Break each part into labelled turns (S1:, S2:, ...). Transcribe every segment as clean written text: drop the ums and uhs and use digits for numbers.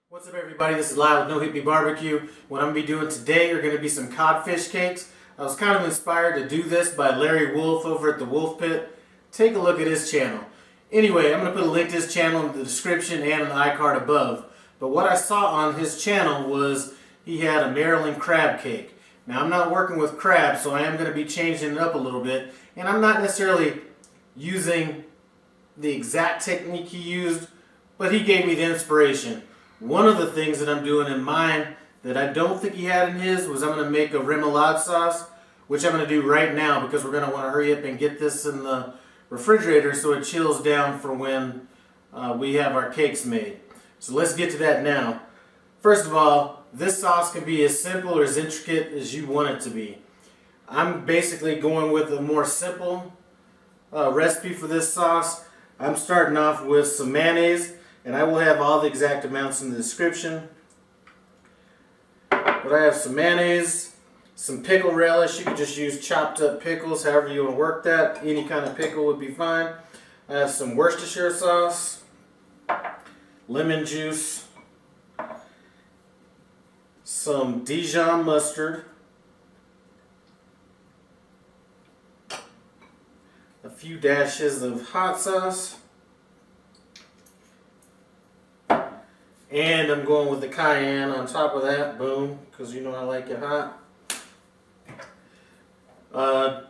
S1: What's up, everybody? This is Live with No Hippie Barbecue. What I'm going to be doing today are going to be some codfish cakes. I was kind of inspired to do this by Larry Wolf over at TheWolfePit. Take a look at his channel. Anyway, I'm going to put a link to his channel in the description and in the iCard above. But what I saw on his channel was he had a Maryland crab cake. Now, I'm not working with crab, so I am going to be changing it up a little bit. And I'm not necessarily using the exact technique he used, but he gave me the inspiration. One of the things that I'm doing in mine that I don't think he had in his was I'm going to make a remoulade sauce, which I'm going to do right now because we're going to want to hurry up and get this in the refrigerator so it chills down for when we have our cakes made. So let's get to that now. First of all, this sauce can be as simple or as intricate as you want it to be. I'm basically going with a more simple recipe for this sauce. I'm starting off with some mayonnaise, and I will have all the exact amounts in the description. But I have some mayonnaise, some pickle relish. You can just use chopped up pickles, however you want to work that. Any kind of pickle would be fine. I have some Worcestershire sauce, lemon juice, some Dijon mustard, a few dashes of hot sauce, and I'm going with the cayenne on top of that, boom, because you know I like it hot. A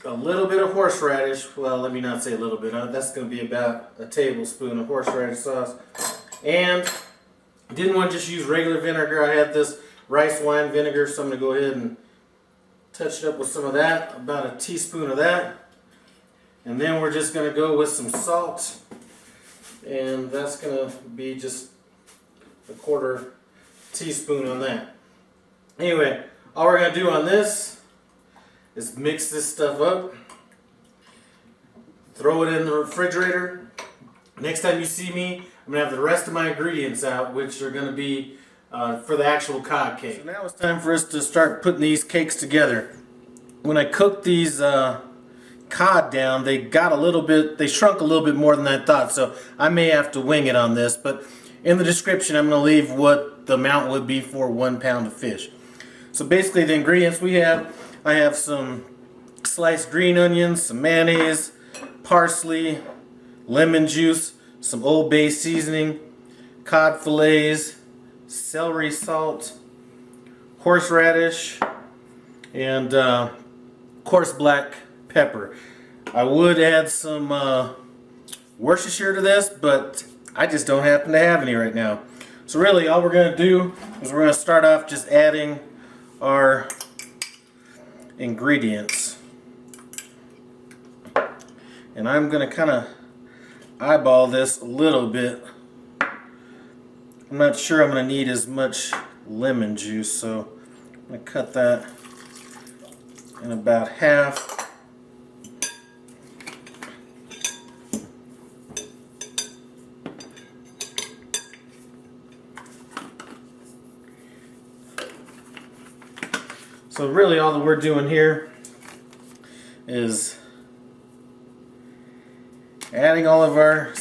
S1: little bit of horseradish, well, let me not say a little bit, that's going to be about a tablespoon of horseradish sauce. And I didn't want to just use regular vinegar, I had this rice wine vinegar, so I'm going to go ahead and touch it up with some of that, about a teaspoon of that. And then we're just going to go with some salt, and that's going to be just a quarter teaspoon on that. Anyway, all we're going to do on this is mix this stuff up, throw it in the refrigerator. Next time you see me, I'm going to have the rest of my ingredients out, which are going to be for the actual cod cake. So now it's time for us to start putting these cakes together. When I cooked these cod down, they shrunk a little bit more than I thought, so I may have to wing it on this, but in the description I'm going to leave what the amount would be for 1 pound of fish. So basically the ingredients we have, I have some sliced green onions, some mayonnaise, parsley, lemon juice, some Old Bay seasoning, cod fillets, celery salt, horseradish, and coarse black pepper. I would add some Worcestershire to this, but I just don't happen to have any right now. So really all we're going to do is we're going to start off just adding our ingredients. And I'm going to kind of eyeball this a little bit. I'm not sure I'm going to need as much lemon juice, so I'm going to cut that in about half. So really all that we're doing here is adding all of our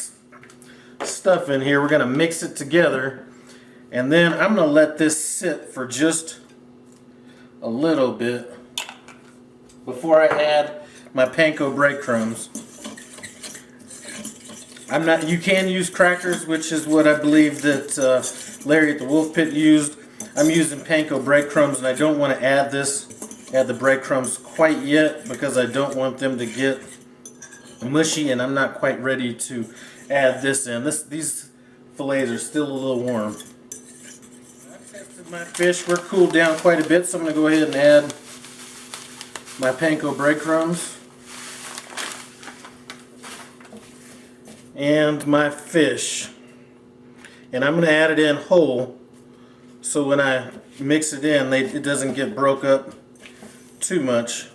S1: stuff in here. We're going to mix it together, and then I'm going to let this sit for just a little bit before I add my panko breadcrumbs. You can use crackers, which is what I believe that Larry at TheWolfePit used. I'm using panko breadcrumbs, and I don't want to add the breadcrumbs quite yet because I don't want them to get mushy, and I'm not quite ready to add this in. These fillets are still a little warm. I've tested my fish. We're cooled down quite a bit, so I'm going to go ahead and add my panko breadcrumbs and my fish. And I'm going to add it in whole, so when I mix it in, it doesn't get broke up too much.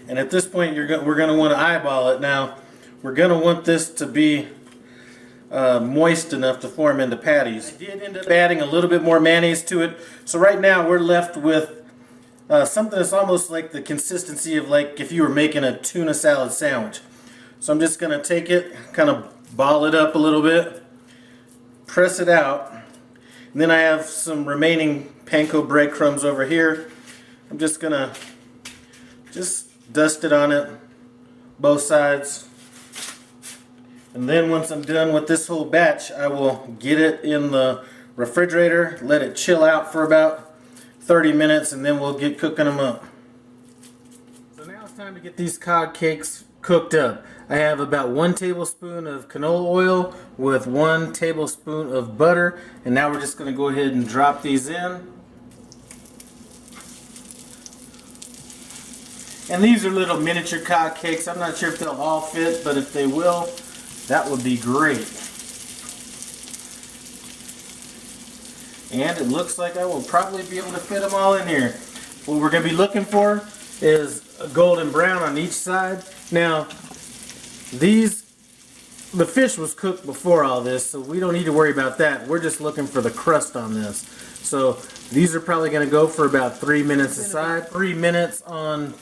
S1: And at this point, we're going to want to eyeball it. Now, we're going to want this to be moist enough to form into patties. I did end up adding a little bit more mayonnaise to it. So right now we're left with something that's almost like the consistency of like if you were making a tuna salad sandwich. So I'm just going to take it, kind of ball it up a little bit, press it out, and then I have some remaining panko breadcrumbs over here. I'm just going to dust it on it, both sides. And then once I'm done with this whole batch, I will get it in the refrigerator, let it chill out for about 30 minutes, and then we'll get cooking them up. So now it's time to get these cod cakes cooked up. I have about 1 tablespoon of canola oil with 1 tablespoon of butter, and now we're just going to go ahead and drop these in. And these are little miniature cod cakes. I'm not sure if they'll all fit, but if they will, that would be great. And it looks like I will probably be able to fit them all in here. What we're going to be looking for is a golden brown on each side. Now, the fish was cooked before all this, so we don't need to worry about that. We're just looking for the crust on this. So these are probably going to go for about 3 minutes aside. 3 minutes on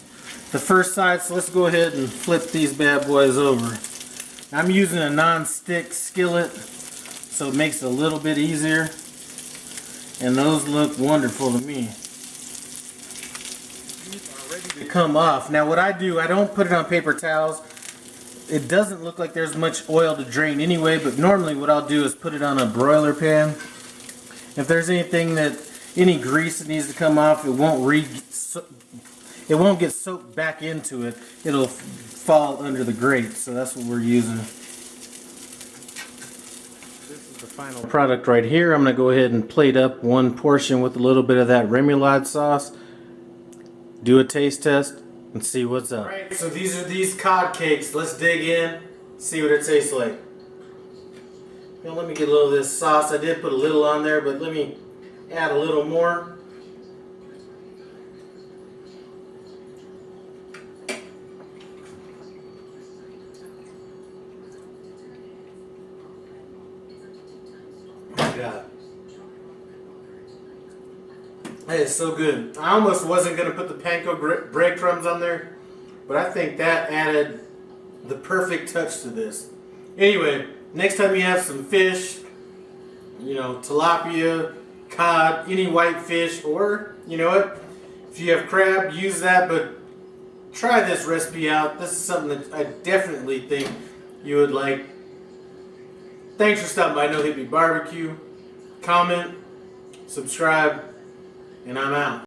S1: the first side, so let's go ahead and flip these bad boys over. I'm using a non-stick skillet, so it makes it a little bit easier. And those look wonderful to me. These are ready to come off. Now what I do, I don't put it on paper towels. It doesn't look like there's much oil to drain anyway, but normally what I'll do is put it on a broiler pan. If there's any grease that needs to come off, it won't get soaked back into it. It'll fall under the grate, so that's what we're using. This is the final product right here. I'm going to go ahead and plate up 1 portion with a little bit of that remoulade sauce. Do a taste test and see what's up. Alright, so these are these cod cakes. Let's dig in, see what it tastes like. Now let me get a little of this sauce. I did put a little on there, but let me add a little more. God. That is so good. I almost wasn't going to put the panko breadcrumbs on there, but I think that added the perfect touch to this. Anyway, next time you have some fish, you know, tilapia, cod, any white fish, or, you know what, if you have crab, use that, but try this recipe out. This is something that I definitely think you would like. Thanks for stopping by No Hippie Barbecue. Comment, subscribe, and I'm out.